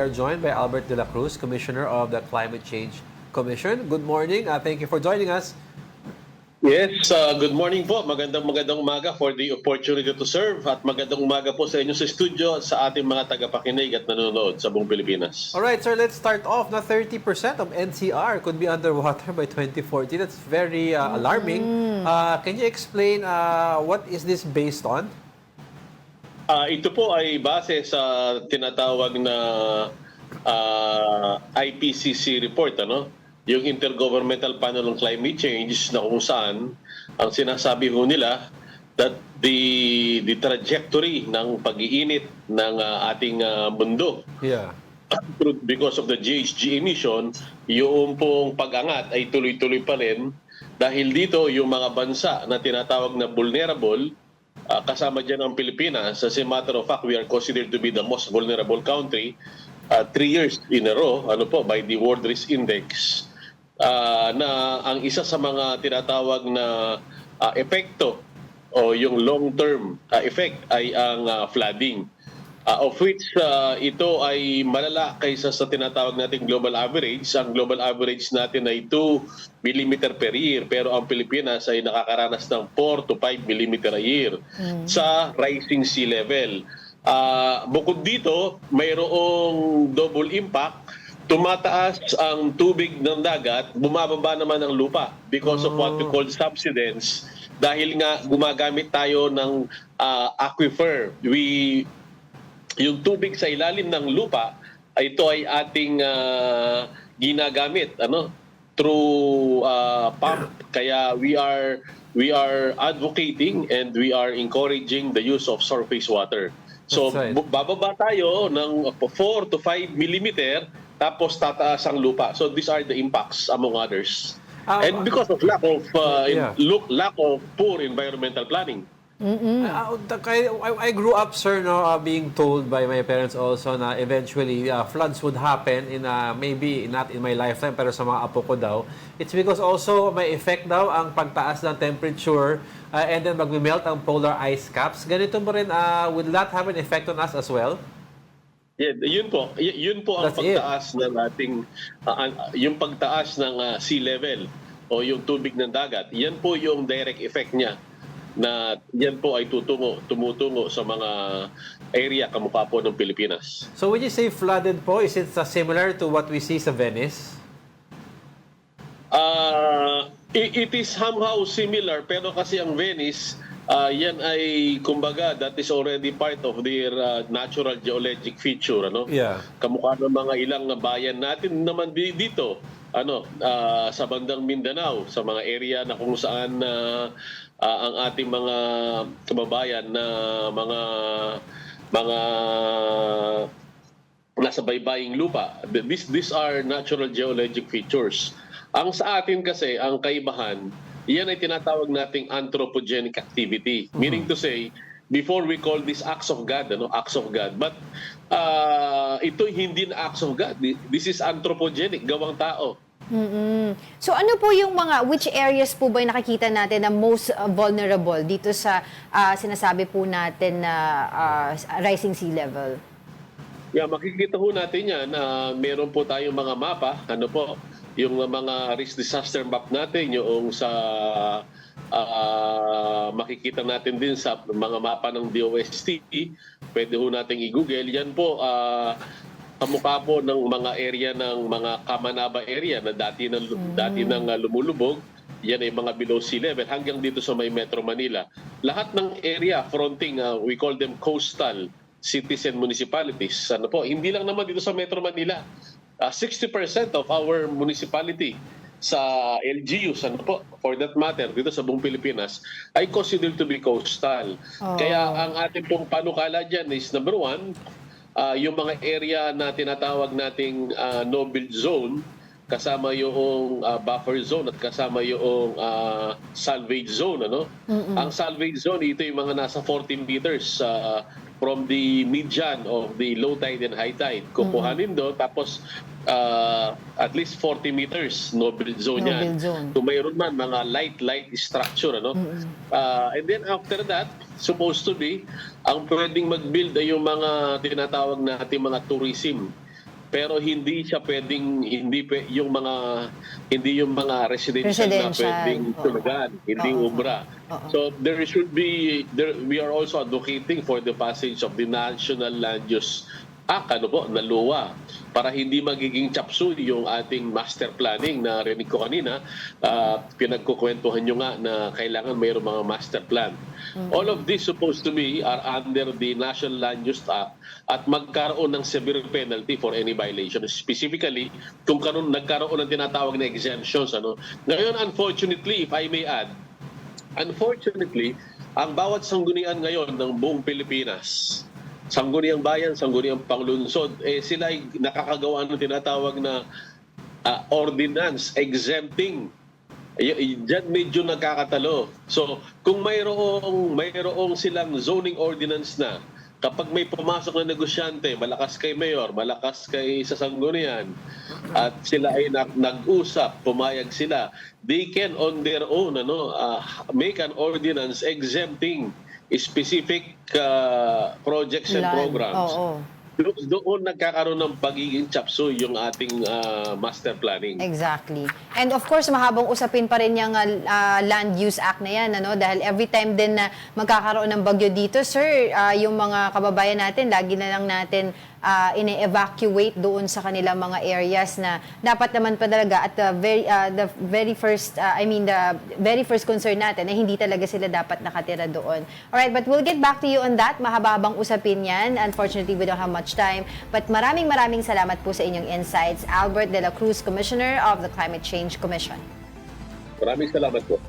we are joined by Albert de la Cruz, Commissioner of the Climate Change Commission. Good morning. Thank you for joining us. Yes, good morning po. Magandang umaga for the opportunity to serve at magandang umaga po sa inyo sa studio at sa ating mga tagapakinig at nanonood sa buong Pilipinas. All right, sir, let's start off. Na 30% of NCR could be underwater by 2040. That's very alarming. Can you explain what is this based on? Ito po ay base sa tinatawag na IPCC report, yung Intergovernmental Panel on Climate Change, na kung saan ang sinasabi ho nila that the trajectory ng pag-iinit ng ating mundo because of the GHG emission, yung pong pag-angat ay tuloy-tuloy pa rin dahil dito yung mga bansa na tinatawag na vulnerable, kasama dyan ang Pilipinas. As a matter of fact, we are considered to be the most vulnerable country 3 years in a row by the World Risk Index, na ang isa sa mga tinatawag na epekto o yung long-term effect ay ang flooding, of which ito ay malala kaysa sa tinatawag nating global average. Ang global average natin ay 2 mm per year, pero ang Pilipinas ay nakakaranas ng 4 to 5 mm a year sa rising sea level. Bukod dito, mayroong double impact. Tumataas ang tubig ng dagat, bumababa naman ang lupa because of what we call subsidence. Dahil nga gumagamit tayo ng aquifer. Yung tubig sa ilalim ng lupa, ito ay ating ginagamit through pump. Kaya we are advocating and we are encouraging the use of surface water. So bababa tayo ng 4 to 5 millimeter, tapos tataas ang lupa. So these are the impacts among others. And because of lack of poor environmental planning. I grew up, sir, being told by my parents also na eventually floods would happen in maybe not in my lifetime pero sa mga apo ko daw. It's because also may effect daw ang pagtaas ng temperature and then magme-melt ang polar ice caps. Ganito mo rin, will that have an effect on us as well? Yeah, yun po ang pagtaas ng ating yung pagtaas ng sea level o yung tubig ng dagat. Yan po yung direct effect niya, na yan po ay tumutungo sa mga area kamukha po ng Pilipinas. So when you say flooded po, is it similar to what we see sa Venice? It is somehow similar, pero kasi ang Venice, yan ay kumbaga that is already part of their natural geologic feature, kamukha ng mga ilang bayan natin naman dito sa bandang Mindanao, sa mga area na kung saan ang ating mga kababayan na mga nasa baybaying lupa. These are natural geologic features. Ang sa atin kasi, ang kaibahan, yan ay tinatawag nating anthropogenic activity. Meaning to say, before we call this acts of God, acts of God. But ito hindi na acts of God. This is anthropogenic, gawang tao. So ano po yung which areas po ba yung nakikita natin na most vulnerable dito sa sinasabi po natin na rising sea level? Yeah, makikita po natin yan na meron po tayong mga mapa, yung mga risk disaster map natin, yung sa makikita natin din sa mga mapa ng DOST, pwede ho natin i-google. Yan po, kamukha po ng mga area ng mga Kamanaba area na dati nang lumulubog. Yan ay mga below sea level hanggang dito sa may Metro Manila. Lahat ng area fronting, we call them coastal cities and municipalities. Hindi lang naman dito sa Metro Manila. 60% of our municipality sa LGUs, for that matter, dito sa buong Pilipinas, ay considered to be coastal. Kaya ang ating pong panukala dyan is, number one, yung mga area na tinatawag nating no-build zone, kasama yung buffer zone at kasama yung salvage zone. Ang salvage zone, ito yung mga nasa 14 meters from the median of the low tide and high tide. Kukuhanin doon, tapos at least 40 meters no-build zone yan. So mayroon man mga light structure. And then after that, supposed to be, ang pwedeng mag-build ay yung mga tinatawag natin mga tourism pero hindi siya pwedeng hindi yung mga residential na Residential. pwedeng tulugan, hindi ubra. So we are also advocating for the passage of the National Land Use Act, na luwa, para hindi magiging chapsuy yung ating master planning na rinig ko kanina. Pinagkukwentuhan nyo nga na kailangan mayroong mga master plan. All of this supposed to be are under the National Land Use Act at magkaroon ng severe penalty for any violation. Specifically, kung nagkaroon ng tinatawag na exemptions. Ngayon, unfortunately, if I may add, ang bawat sanggunian ngayon ng buong Pilipinas, sangguniang bayan, sangguniang panglunsod, sila ay nakakagawa ng tinatawag na ordinance exempting. Diyan medyo nagkakatalo. So, kung mayroong silang zoning ordinance na, kapag may pumasok na negosyante, malakas kay mayor, malakas kay sa sanggunian, at sila ay nag-usap, pumayag sila, they can on their own make an ordinance exempting specific projects and Land. programs. Oo. Doon nagkakaroon ng pagiging chapsuy yung ating master planning. Exactly. And of course, mahabang usapin pa rin yung Land Use Act na yan, dahil every time din na magkakaroon ng bagyo dito, sir, yung mga kababayan natin, lagi na lang natin ine-evacuate doon sa kanilang mga areas na dapat naman pa talaga at the very first concern natin na hindi talaga sila dapat nakatira doon. Alright, but we'll get back to you on that. Mahababang usapin yan. Unfortunately, we don't have much time. But maraming salamat po sa inyong insights. Albert De La Cruz, Commissioner of the Climate Change Commission. Maraming salamat po.